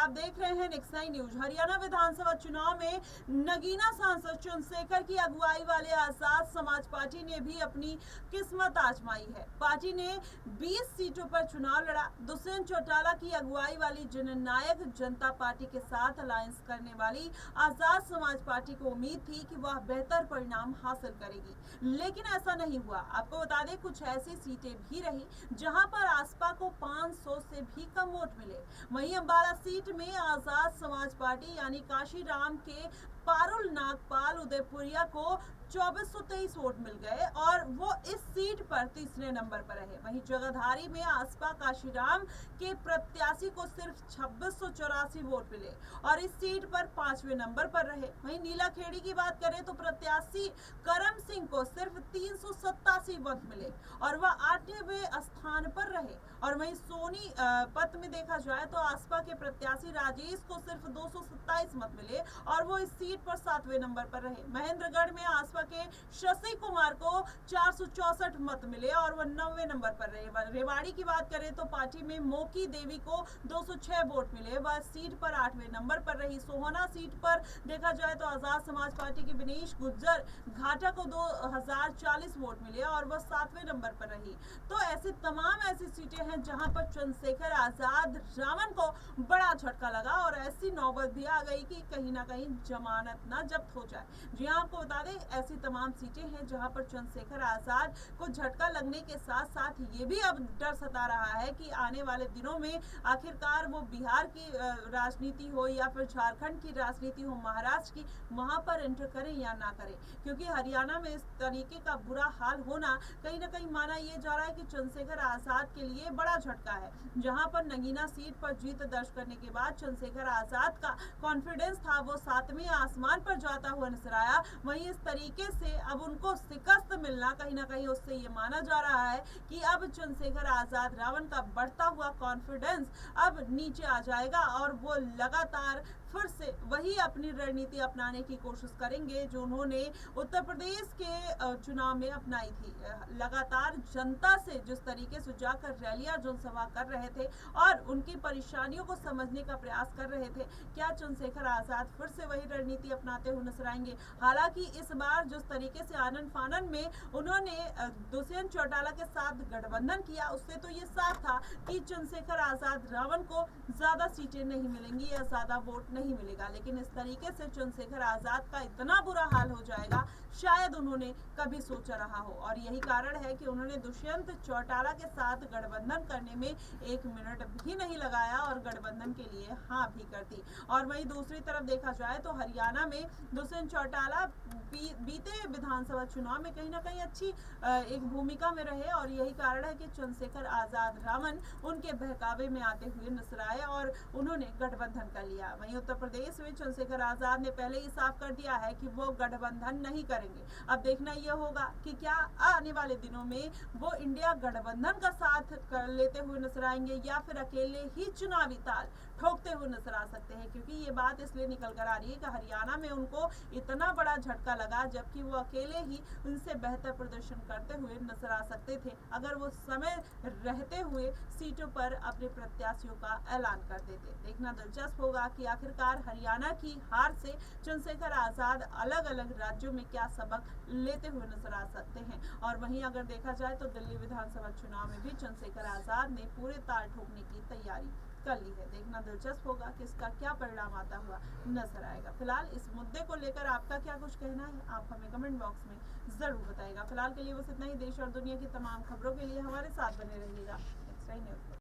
आप देख रहे हैं नेक्स्ट नाइन न्यूज। हरियाणा विधानसभा चुनाव में नगीना सांसद चंद्रशेखर की अगुवाई वाले आजाद समाज पार्टी ने भी अपनी किस्मत आजमाई है। पार्टी ने 20 सीटों पर चुनाव लड़ा। दुष्यंत चौटाला की अगुवाई वाली जननायक जनता पार्टी के साथ अलायंस करने वाली आजाद समाज पार्टी को उम्मीद थी कि वह बेहतर परिणाम हासिल करेगी, लेकिन ऐसा नहीं हुआ। आपको बता दें, कुछ ऐसी सीटें भी रही जहां पर आसपा को 500 से भी कम वोट मिले। वहीं अंबाला सीट में आजाद समाज पार्टी यानी काशीराम के पारुल नागपाल उदयपुरिया को 2423 वोट मिल गए और वो इस सीट पर तीसरे नंबर पर रहे। वहीं जगाधारी में आसपा काशीराम के प्रत्याशी को सिर्फ 2684 वोट मिले और इस सीट पर 5वें नंबर पर रहे। वहीं नीलाखेड़ी की बात करें तो प्रत्याशी करम सिंह को सिर्फ 387 वोट मिले और वह 8वें स्थान पर रहे। और वहीं सोनीपत में देखा जाए तो आसपा के प्रत्याशी राजेश को सिर्फ 227 मत मिले और वो इस सीट पर 7वें नंबर पर रहे। महेंद्रगढ़ में आसपा के शशि कुमार को 464 मत मिले और वह 9वें नंबर पर रहे। रेवाड़ी की बात करें तो पार्टी में मोकी देवी को 206 वोट मिले, वह सीट पर 8वें नंबर पर रही। सोहना सीट पर देखा जाए तो आजाद समाज पार्टी के विनेश गुज्जर घाटा को 2040 वोट मिले और वह 7वें नंबर पर रही। तो ऐसी तमाम ऐसी सीटें हैं जहां पर चंद्रशेखर आजाद रावण को बड़ा झटका लगा और ऐसी नौबत भी आ गई कि कहीं ना कहीं जमानत ना जब्त हो जाए। जी हाँ, आपको बता दें, ऐसी तमाम सीटें हैं जहां पर चंद्रशेखर आजाद को झटका लगने के साथ साथ ये भी अब डर सता रहा है कि आने वाले दिनों में आखिरकार वो बिहार की राजनीति हो या फिर झारखंड की राजनीति हो, महाराष्ट्र की, वहां पर एंटर करें या ना करें, क्योंकि हरियाणा में इस तरीके का बुरा हाल होना कहीं ना कहीं माना यह जा रहा है कि चंद्रशेखर आजाद के लिए बड़ा झटका है। जहां पर नगीना सीट पर जीत दर्ज करने के बाद चंद्रशेखर आजाद का कॉन्फिडेंस था वो 7वें आसमान पर जाता हुआ नजर आया। वहीं इस तरीके से अब उनको शिकस्त मिलना कहीं ना कहीं उससे ये माना जा रहा है कि अब चंद्रशेखर आजाद रावण का बढ़ता हुआ कॉन्फिडेंस अब नीचे आ जाएगा और वो लगातार फिर से वही अपनी रणनीति अपनाने की कोशिश करेंगे जो उन्होंने उत्तर प्रदेश के चुनाव में अपनाई थी। लगातार जनता से जिस तरीके से जाकर रैलियां जनसभा कर रहे थे और उनकी परेशानियों को समझने का प्रयास कर रहे थे, क्या चंद्रशेखर आजाद फिर से वही रणनीति अपनाते हुए नजर आएंगे? हालांकि इस बार जिस तरीके से आनन फानन में उन्होंने दुष्यंत चौटाला के साथ गठबंधन किया, उससे तो ये साफ था कि चंद्रशेखर आजाद रावण को ज्यादा सीटें नहीं मिलेंगी या ज्यादा वोट नहीं मिलेगा। लेकिन इस तरीके से चंद्रशेखर आजाद का इतना बुरा हाल हो जाएगा शायद उन्होंने कभी सोचा रहा हो और यही कारण है कि उन्होंने दुष्यंत चौटाला के साथ गठबंधन करने में 1 मिनट भी नहीं लगाया और गठबंधन के लिए हाँ भी कर दी। और वहीं दूसरी तरफ देखा जाए तो हरियाणा में दुष्यंत चौटाला बीते विधानसभा चुनाव में कहीं ना कहीं अच्छी एक भूमिका में रहे और यही कारण है कि चंद्रशेखर आजाद रावण उनके बहकावे में आते हुए नजर आए और उन्होंने गठबंधन कर लिया। वहीं उत्तर प्रदेश में चंद्रशेखर आजाद ने पहले ही साफ कर दिया है कि वो गठबंधन नहीं करेंगे। अब देखना यह होगा कि क्या आने वाले दिनों में वो इंडिया गठबंधन का साथ कर लेते हुए नजर आएंगे या फिर अकेले ही चुनावी ताल ठोकते हुए नजर आ सकते हैं, क्योंकि ये बात इसलिए निकल कर आ रही है कि हरियाणा में उनको इतना बड़ा झटका लगा जबकि वो अकेले ही उनसे बेहतर प्रदर्शन करते हुए नजर आ सकते थे अगर वो समय रहते हुए सीटों पर अपने प्रत्याशियों का ऐलान कर देते। देखना दिलचस्प होगा कि आखिरकार हरियाणा की हार से चंद्रशेखर आजाद अलग अलग राज्यों में क्या सबक लेते हुए नजर आ सकते हैं। और वहीं अगर देखा जाए तो दिल्ली विधानसभा चुनाव में भी चंद्रशेखर आजाद ने पूरे ताल ठोकने की तैयारी कर ली है। देखना दिलचस्प होगा कि इसका क्या परिणाम आता हुआ नजर आएगा। फिलहाल इस मुद्दे को लेकर आपका क्या कुछ कहना है, आप हमें कमेंट बॉक्स में जरूर बताएगा। फिलहाल के लिए बस इतना ही। देश और दुनिया की तमाम खबरों के लिए हमारे साथ बने रहिएगा। Next time news.